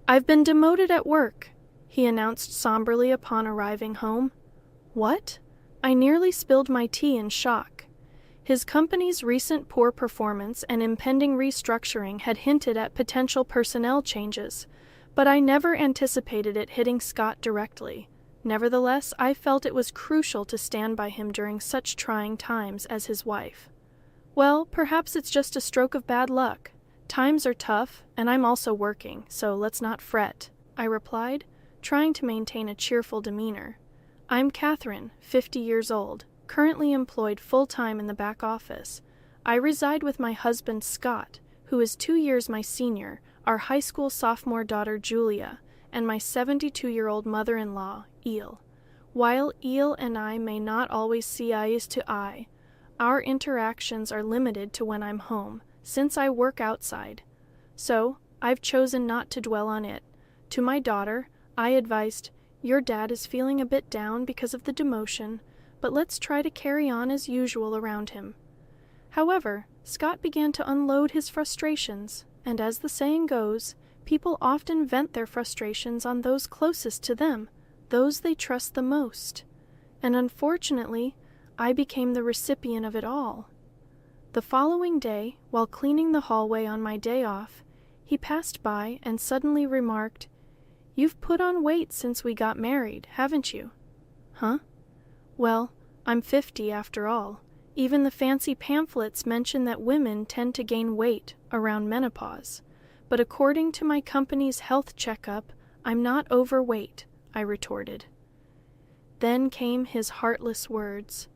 "I've been demoted at work," he announced somberly upon arriving home. "What?" I nearly spilled my tea in shock. His company's recent poor performance and impending restructuring had hinted at potential personnel changes, but I never anticipated it hitting Scott directly. Nevertheless, I felt it was crucial to stand by him during such trying times as his wife. "Well, perhaps it's just a stroke of bad luck. Times are tough, and I'm also working, so let's not fret," I replied, trying to maintain a cheerful demeanor. "I'm Catherine, 50 years old, currently employed full-time in the back office. I reside with my husband Scott, who is 2 years my senior, our high school sophomore daughter Julia, and my 72-year-old mother-in-law, Eel. While Eel and I may not always see eye to eye, our interactions are limited to when I'm home, since I work outside. So, I've chosen not to dwell on it. To my daughter, I advised, 'Your dad is feeling a bit down because of the demotion, but let's try to carry on as usual around him.' However, Scott began to unload his frustrations, and as the saying goes, people often vent their frustrations on those closest to them, those they trust the most. And unfortunately, I became the recipient of it all. The following day, while cleaning the hallway on my day off, he passed by and suddenly remarked, 'You've put on weight since we got married, haven't you?' Huh? Well, I'm 50 after all. Even the fancy pamphlets mention that women tend to gain weight around menopause. But according to my company's health checkup, I'm not overweight," I retorted. Then came his heartless words.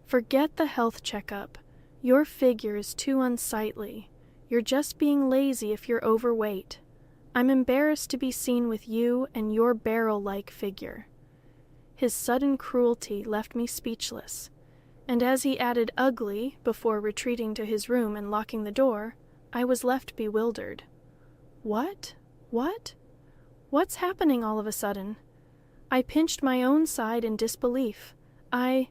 "Forget the health checkup. Your figure is too unsightly. You're just being lazy if you're overweight. I'm embarrassed to be seen with you and your barrel-like figure." His sudden cruelty left me speechless, and as he added "ugly" before retreating to his room and locking the door, I was left bewildered. What? What's happening all of a sudden? I pinched my own side in disbelief. I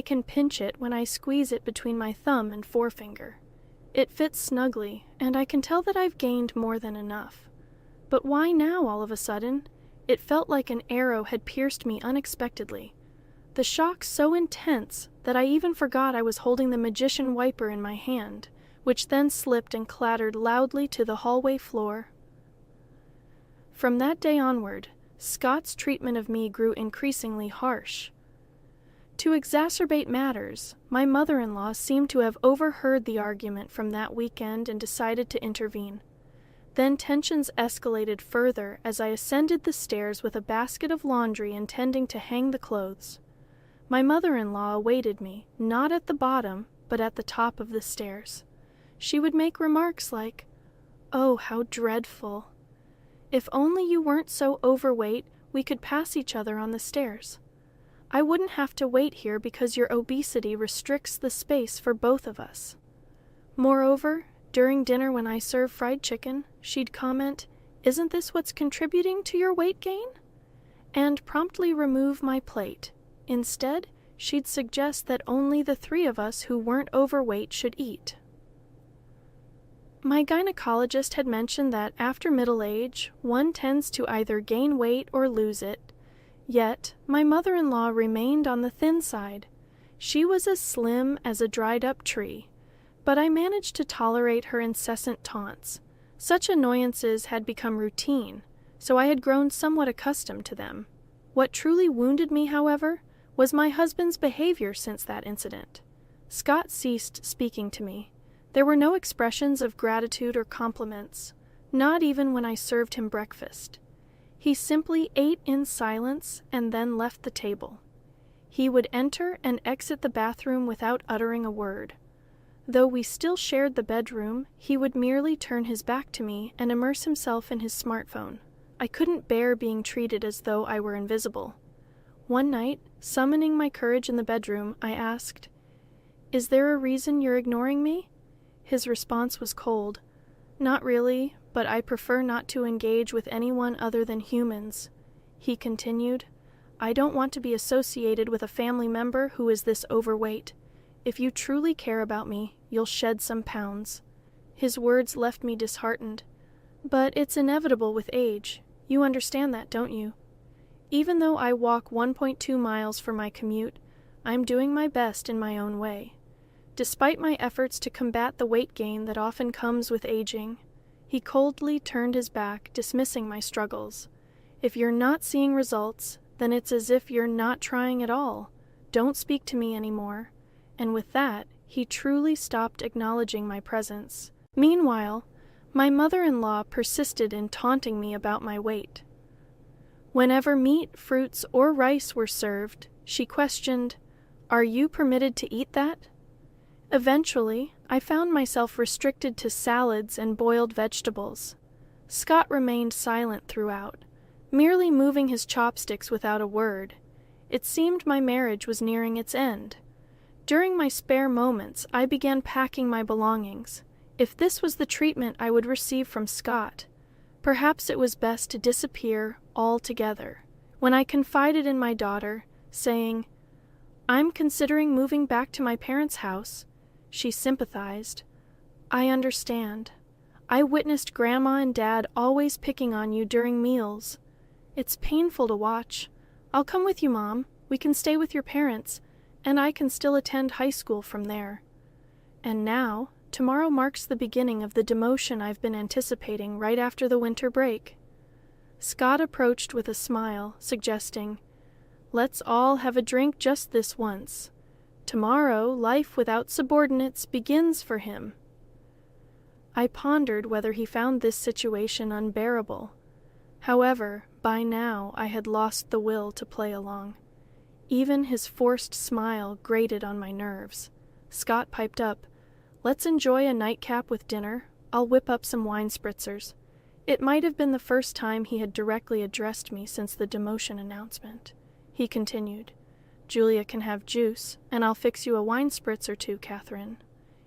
can pinch it when I squeeze it between my thumb and forefinger. It fits snugly, and I can tell that I've gained more than enough. But why now all of a sudden? It felt like an arrow had pierced me unexpectedly. The shock so intense that I even forgot I was holding the magician wiper in my hand, which then slipped and clattered loudly to the hallway floor. From that day onward, Scott's treatment of me grew increasingly harsh. To exacerbate matters, my mother-in-law seemed to have overheard the argument from that weekend and decided to intervene. Then tensions escalated further as I ascended the stairs with a basket of laundry intending to hang the clothes. My mother-in-law awaited me, not at the bottom, but at the top of the stairs. She would make remarks like, "Oh, how dreadful. If only you weren't so overweight, we could pass each other on the stairs. I wouldn't have to wait here because your obesity restricts the space for both of us." Moreover, during dinner when I serve fried chicken, she'd comment, "Isn't this what's contributing to your weight gain?" and promptly remove my plate. Instead, she'd suggest that only the 3 of us who weren't overweight should eat. My gynecologist had mentioned that after middle age, one tends to either gain weight or lose it. Yet, my mother-in-law remained on the thin side. She was as slim as a dried-up tree, but I managed to tolerate her incessant taunts. Such annoyances had become routine, so I had grown somewhat accustomed to them. What truly wounded me, however, was my husband's behavior since that incident. Scott ceased speaking to me. There were no expressions of gratitude or compliments, not even when I served him breakfast. He simply ate in silence and then left the table. He would enter and exit the bathroom without uttering a word. Though we still shared the bedroom, he would merely turn his back to me and immerse himself in his smartphone. I couldn't bear being treated as though I were invisible. One night, summoning my courage in the bedroom, I asked, "Is there a reason you're ignoring me?" His response was cold. "Not really, but I prefer not to engage with anyone other than humans." He continued, "I don't want to be associated with a family member who is this overweight. If you truly care about me, you'll shed some pounds." His words left me disheartened. But it's inevitable with age. You understand that, don't you? Even though I walk 1.2 miles for my commute, I'm doing my best in my own way. Despite my efforts to combat the weight gain that often comes with aging, he coldly turned his back, dismissing my struggles. If you're not seeing results, then it's as if you're not trying at all. Don't speak to me anymore. And with that, he truly stopped acknowledging my presence. Meanwhile, my mother-in-law persisted in taunting me about my weight. Whenever meat, fruits, or rice were served, she questioned, "Are you permitted to eat that?" Eventually, I found myself restricted to salads and boiled vegetables. Scott remained silent throughout, merely moving his chopsticks without a word. It seemed my marriage was nearing its end. During my spare moments, I began packing my belongings. If this was the treatment I would receive from Scott, perhaps it was best to disappear altogether. When I confided in my daughter, saying, "I'm considering moving back to my parents' house," she sympathized. "I understand. I witnessed Grandma and Dad always picking on you during meals. It's painful to watch. I'll come with you, Mom. We can stay with your parents, and I can still attend high school from there. And now, tomorrow marks the beginning of the demotion I've been anticipating right after the winter break." Scott approached with a smile, suggesting, "Let's all have a drink just this once. Tomorrow, life without subordinates begins for him." I pondered whether he found this situation unbearable. However, by now I had lost the will to play along. Even his forced smile grated on my nerves. Scott piped up, "Let's enjoy a nightcap with dinner. I'll whip up some wine spritzers." It might have been the first time he had directly addressed me since the demotion announcement. He continued, "Julia can have juice, and I'll fix you a wine spritz or two, Catherine."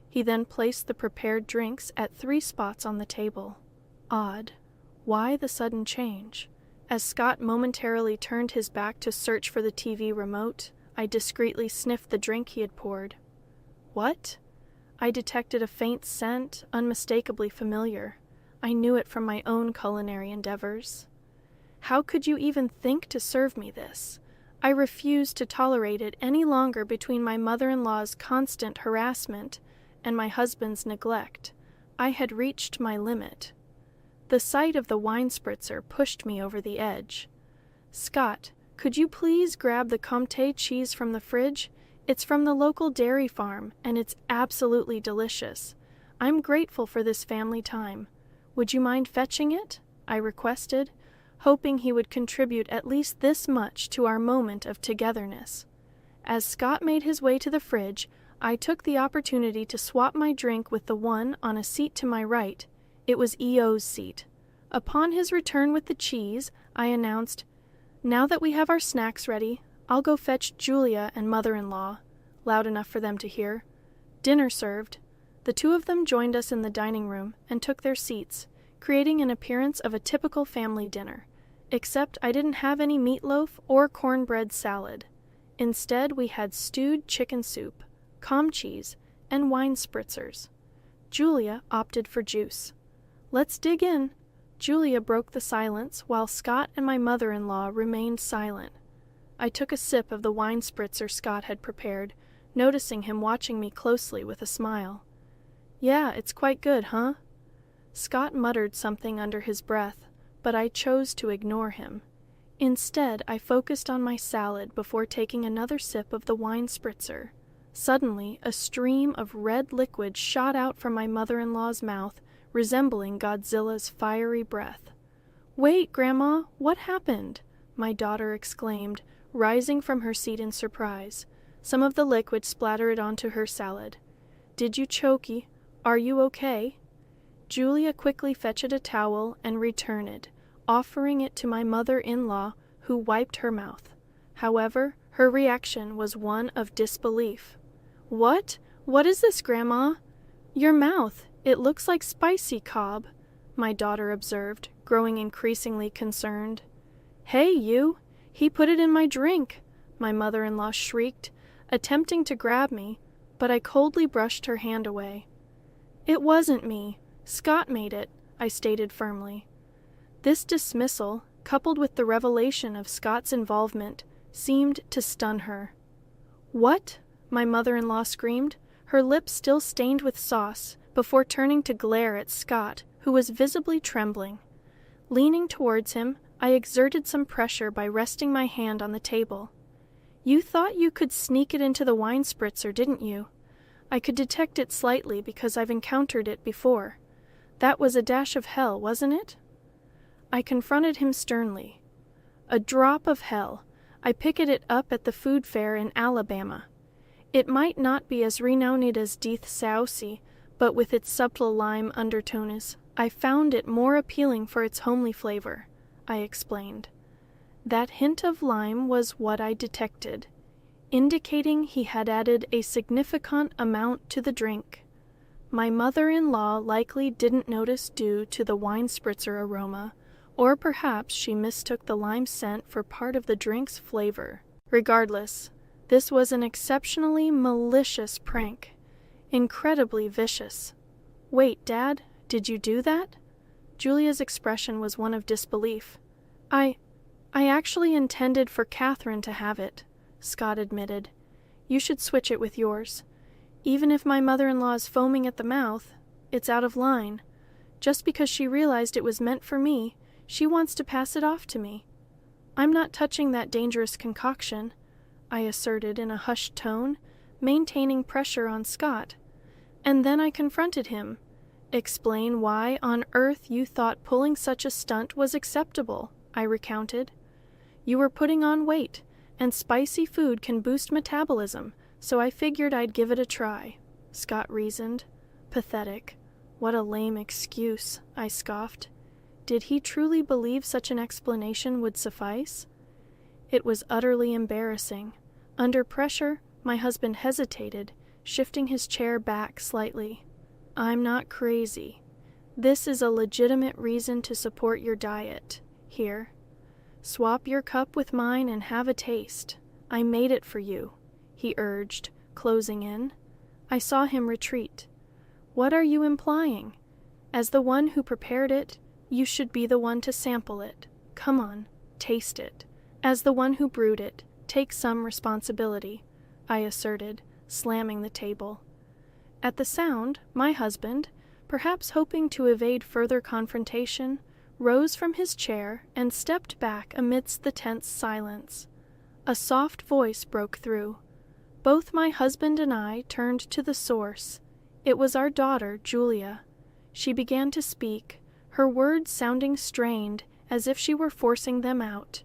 He then placed the prepared drinks at 3 spots on the table. Odd. Why the sudden change? As Scott momentarily turned his back to search for the TV remote, I discreetly sniffed the drink he had poured. What? I detected a faint scent, unmistakably familiar. I knew it from my own culinary endeavors. How could you even think to serve me this? I refused to tolerate it any longer between my mother-in-law's constant harassment and my husband's neglect. I had reached my limit. The sight of the wine spritzer pushed me over the edge. "Scott, could you please grab the Comté cheese from the fridge? It's from the local dairy farm, and it's absolutely delicious. I'm grateful for this family time. Would you mind fetching it?" I requested, hoping he would contribute at least this much to our moment of togetherness. As Scott made his way to the fridge, I took the opportunity to swap my drink with the one on a seat to my right. It was E.O.'s seat. Upon his return with the cheese, I announced, "Now that we have our snacks ready, I'll go fetch Julia and mother-in-law," loud enough for them to hear. Dinner served. The two of them joined us in the dining room and took their seats, creating an appearance of a typical family dinner, except I didn't have any meatloaf or cornbread salad. Instead, we had stewed chicken soup, com cheese, and wine spritzers. Julia opted for juice. "Let's dig in." Julia broke the silence while Scott and my mother-in-law remained silent. I took a sip of the wine spritzer Scott had prepared, noticing him watching me closely with a smile. "Yeah, it's quite good, huh?" Scott muttered something under his breath, but I chose to ignore him. Instead, I focused on my salad before taking another sip of the wine spritzer. Suddenly, a stream of red liquid shot out from my mother-in-law's mouth, resembling Godzilla's fiery breath. "Wait, Grandma, what happened?" my daughter exclaimed, rising from her seat in surprise. Some of the liquid splattered onto her salad. "Did you choke? Are you okay?" Julia quickly fetched a towel and returned it, offering it to my mother-in-law, who wiped her mouth. However, her reaction was one of disbelief. "What? What is this, Grandma?" "Your mouth. It looks like spicy cob," my daughter observed, growing increasingly concerned. "Hey, you! He put it in my drink!" my mother-in-law shrieked, attempting to grab me, but I coldly brushed her hand away. "It wasn't me. Scott made it. I stated firmly. This dismissal, coupled with the revelation of Scott's involvement, seemed to stun her. "What?" my mother-in-law screamed, her lips still stained with sauce, before turning to glare at Scott, who was visibly trembling. Leaning towards him, I exerted some pressure by resting my hand on the table. "You thought you could sneak it into the wine spritzer, didn't you? I could detect it slightly because I've encountered it before. That was a dash of hell, wasn't it?" I confronted him sternly. "A drop of hell. I picked it up at the food fair in Alabama. It might not be as renowned as Death Saucy, but with its subtle lime undertones, I found it more appealing for its homely flavor," I explained. That hint of lime was what I detected, indicating he had added a significant amount to the drink. My mother-in-law likely didn't notice due to the wine spritzer aroma, or perhaps she mistook the lime scent for part of the drink's flavor. Regardless, this was an exceptionally malicious prank, incredibly vicious. "Wait, Dad, did you do that?" Julia's expression was one of disbelief. I actually intended for Catherine to have it," Scott admitted. "You should switch it with yours. Even if my mother-in-law is foaming at the mouth, it's out of line. Just because she realized it was meant for me, she wants to pass it off to me. I'm not touching that dangerous concoction," I asserted in a hushed tone, maintaining pressure on Scott. And then I confronted him. "Explain why on earth you thought pulling such a stunt was acceptable," I recounted. "You were putting on weight, and spicy food can boost metabolism, so I figured I'd give it a try," Scott reasoned. Pathetic. What a lame excuse, I scoffed. Did he truly believe such an explanation would suffice? It was utterly embarrassing. Under pressure, my husband hesitated, shifting his chair back slightly. "I'm not crazy. This is a legitimate reason to support your diet. Here. Swap your cup with mine and have a taste. I made it for you," he urged, closing in. I saw him retreat. "What are you implying? As the one who prepared it, you should be the one to sample it. Come on, taste it. As the one who brewed it, take some responsibility," I asserted, slamming the table. At the sound, my husband, perhaps hoping to evade further confrontation, rose from his chair and stepped back amidst the tense silence. A soft voice broke through. Both my husband and I turned to the source. It was our daughter, Julia. She began to speak, her words sounding strained, as if she were forcing them out.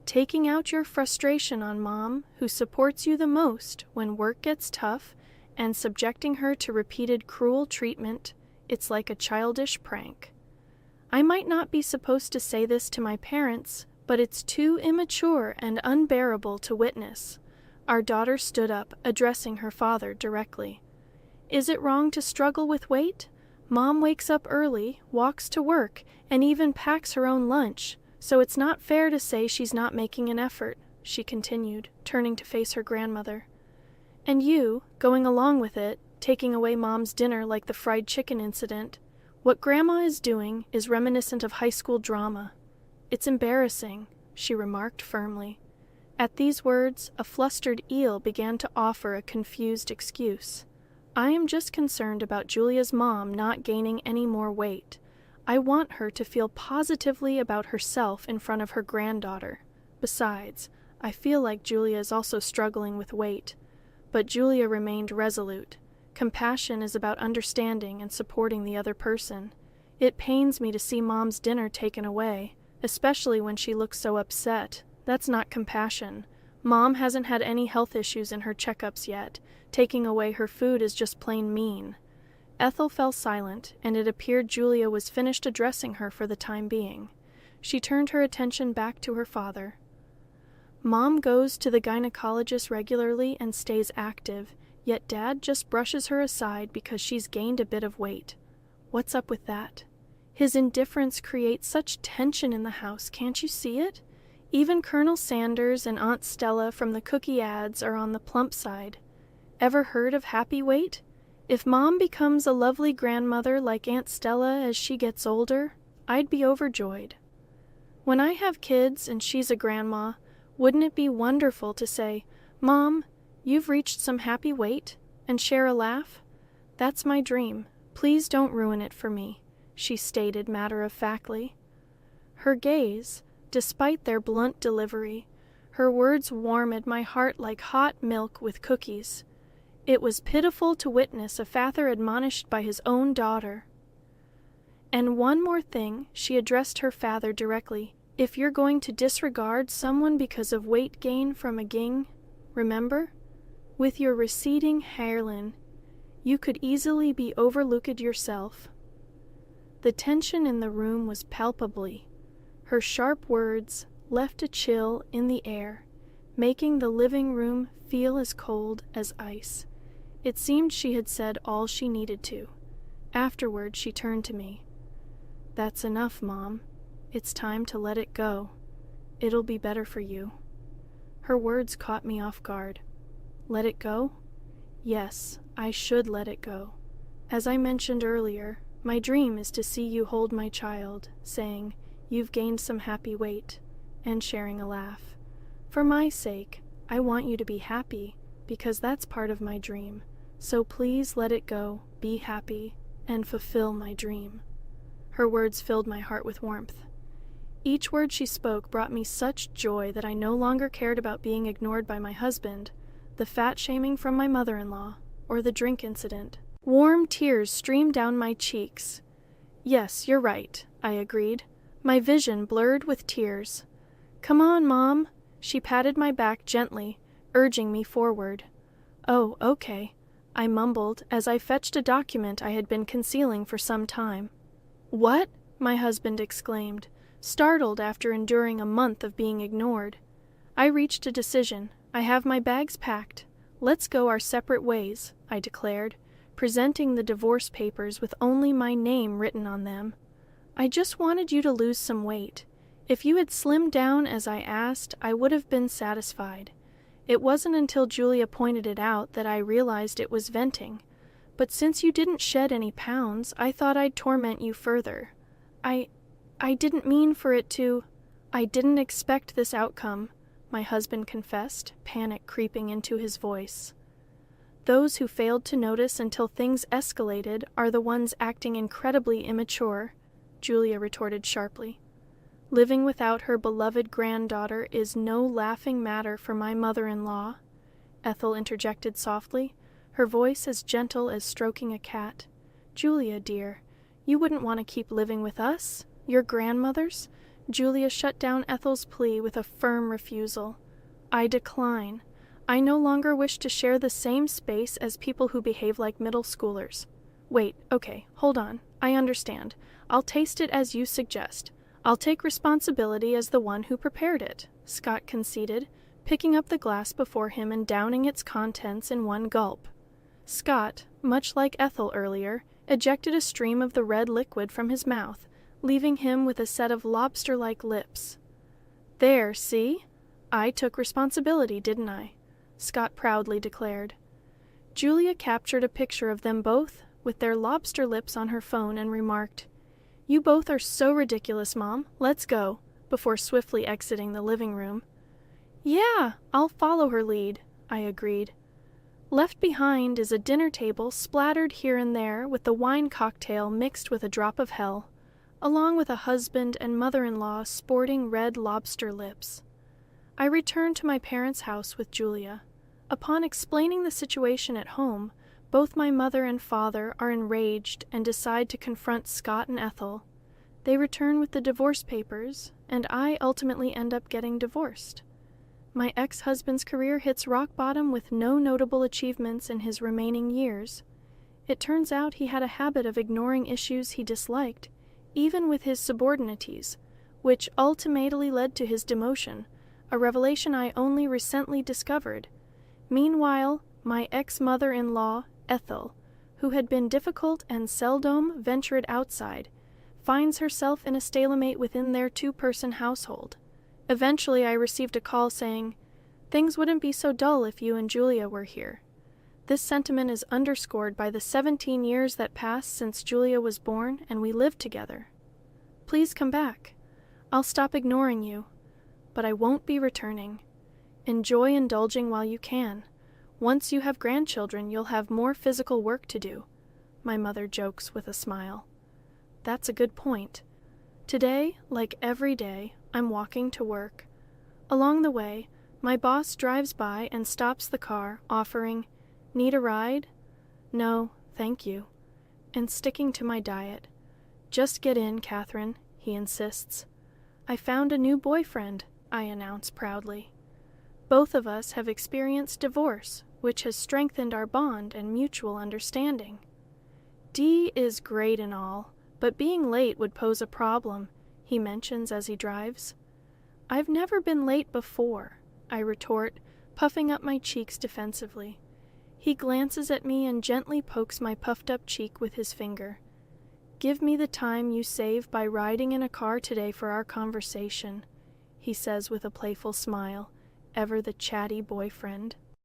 "Taking out your frustration on Mom, who supports you the most when work gets tough, and subjecting her to repeated cruel treatment, it's like a childish prank. I might not be supposed to say this to my parents, but it's too immature and unbearable to witness." Our daughter stood up, addressing her father directly. "Is it wrong to struggle with weight? Mom wakes up early, walks to work, and even packs her own lunch, so it's not fair to say she's not making an effort," she continued, turning to face her grandmother. "And you, going along with it, taking away Mom's dinner like the fried chicken incident. What Grandma is doing is reminiscent of high school drama. It's embarrassing," she remarked firmly. At these words, a flustered eel began to offer a confused excuse. "I am just concerned about Julia's mom not gaining any more weight. I want her to feel positively about herself in front of her granddaughter. Besides, I feel like Julia is also struggling with weight." But Julia remained resolute. Compassion is about understanding and supporting the other person. "It pains me to see Mom's dinner taken away, especially when she looks so upset. That's not compassion. Mom hasn't had any health issues in her checkups yet. Taking away her food is just plain mean." Ethel fell silent, and it appeared Julia was finished addressing her for the time being. She turned her attention back to her father. "Mom goes to the gynecologist regularly and stays active, yet Dad just brushes her aside because she's gained a bit of weight. What's up with that? His indifference creates such tension in the house, can't you see it? Even Colonel Sanders and Aunt Stella from the cookie ads are on the plump side. Ever heard of happy weight? If Mom becomes a lovely grandmother like Aunt Stella as she gets older, I'd be overjoyed. When I have kids and she's a grandma, wouldn't it be wonderful to say, Mom, you've reached some happy weight, and share a laugh? That's my dream. Please don't ruin it for me, she stated matter-of-factly. Her gaze, despite their blunt delivery, her words warmed my heart like hot milk with cookies. It was pitiful to witness a father admonished by his own daughter. And one more thing, she addressed her father directly. If you're going to disregard someone because of weight gain from a ging, remember, with your receding hairline, you could easily be overlooked yourself. The tension in the room was palpably. Her sharp words left a chill in the air, making the living room feel as cold as ice. It seemed she had said all she needed to. Afterward, she turned to me. That's enough, Mom. It's time to let it go. It'll be better for you. Her words caught me off guard. Let it go? Yes, I should let it go. As I mentioned earlier, my dream is to see you hold my child, saying, "You've gained some happy weight," and sharing a laugh. For my sake, I want you to be happy, because that's part of my dream. So please let it go, be happy, and fulfill my dream. Her words filled my heart with warmth. Each word she spoke brought me such joy that I no longer cared about being ignored by my husband, the fat-shaming from my mother-in-law, or the drink incident. Warm tears streamed down my cheeks. Yes, you're right, I agreed, my vision blurred with tears. Come on, Mom. She patted my back gently, urging me forward. Oh, okay, I mumbled as I fetched a document I had been concealing for some time. What? My husband exclaimed, startled after enduring a month of being ignored. I reached a decision. I have my bags packed. Let's go our separate ways, I declared, presenting the divorce papers with only my name written on them. I just wanted you to lose some weight. If you had slimmed down as I asked, I would have been satisfied. It wasn't until Julia pointed it out that I realized it was venting. But since you didn't shed any pounds, I thought I'd torment you further. I didn't mean for it to... I didn't expect this outcome, my husband confessed, panic creeping into his voice. Those who failed to notice until things escalated are the ones acting incredibly immature, Julia retorted sharply. Living without her beloved granddaughter is no laughing matter for my mother-in-law, Ethel interjected softly, her voice as gentle as stroking a cat. Julia, dear, you wouldn't want to keep living with us, your grandmothers? Julia shut down Ethel's plea with a firm refusal. I decline. I no longer wish to share the same space as people who behave like middle schoolers. Wait, okay, hold on. I understand. I'll taste it as you suggest. I'll take responsibility as the one who prepared it, Scott conceded, picking up the glass before him and downing its contents in one gulp. Scott, much like Ethel earlier, ejected a stream of the red liquid from his mouth, leaving him with a set of lobster-like lips. There, see? I took responsibility, didn't I? Scott proudly declared. Julia captured a picture of them both, with their lobster lips on her phone, and remarked, You both are so ridiculous, Mom. Let's go, before swiftly exiting the living room. Yeah, I'll follow her lead, I agreed. Left behind is a dinner table splattered here and there with the wine cocktail mixed with a drop of hell, along with a husband and mother-in-law sporting red lobster lips. I returned to my parents' house with Julia. Upon explaining the situation at home, both my mother and father are enraged and decide to confront Scott and Ethel. They return with the divorce papers, and I ultimately end up getting divorced. My ex-husband's career hits rock bottom with no notable achievements in his remaining years. It turns out he had a habit of ignoring issues he disliked, even with his subordinates, which ultimately led to his demotion, a revelation I only recently discovered. Meanwhile, my ex-mother-in-law, Ethel, who had been difficult and seldom ventured outside, finds herself in a stalemate within their two-person household. Eventually I received a call saying, "Things wouldn't be so dull if you and Julia were here." This sentiment is underscored by the 17 years that passed since Julia was born and we lived together. Please come back. I'll stop ignoring you, but I won't be returning. Enjoy indulging while you can. Once you have grandchildren, you'll have more physical work to do, my mother jokes with a smile. That's a good point. Today, like every day, I'm walking to work. Along the way, my boss drives by and stops the car, offering, "Need a ride?" "No, thank you," and sticking to my diet. "Just get in, Catherine," he insists. "I found a new boyfriend," I announce proudly. Both of us have experienced divorce, which has strengthened our bond and mutual understanding. Dee is great and all, but being late would pose a problem, he mentions as he drives. "I've never been late before," I retort, puffing up my cheeks defensively. He glances at me and gently pokes my puffed-up cheek with his finger. "Give me the time you save by riding in a car today for our conversation," he says with a playful smile, ever the chatty boyfriend.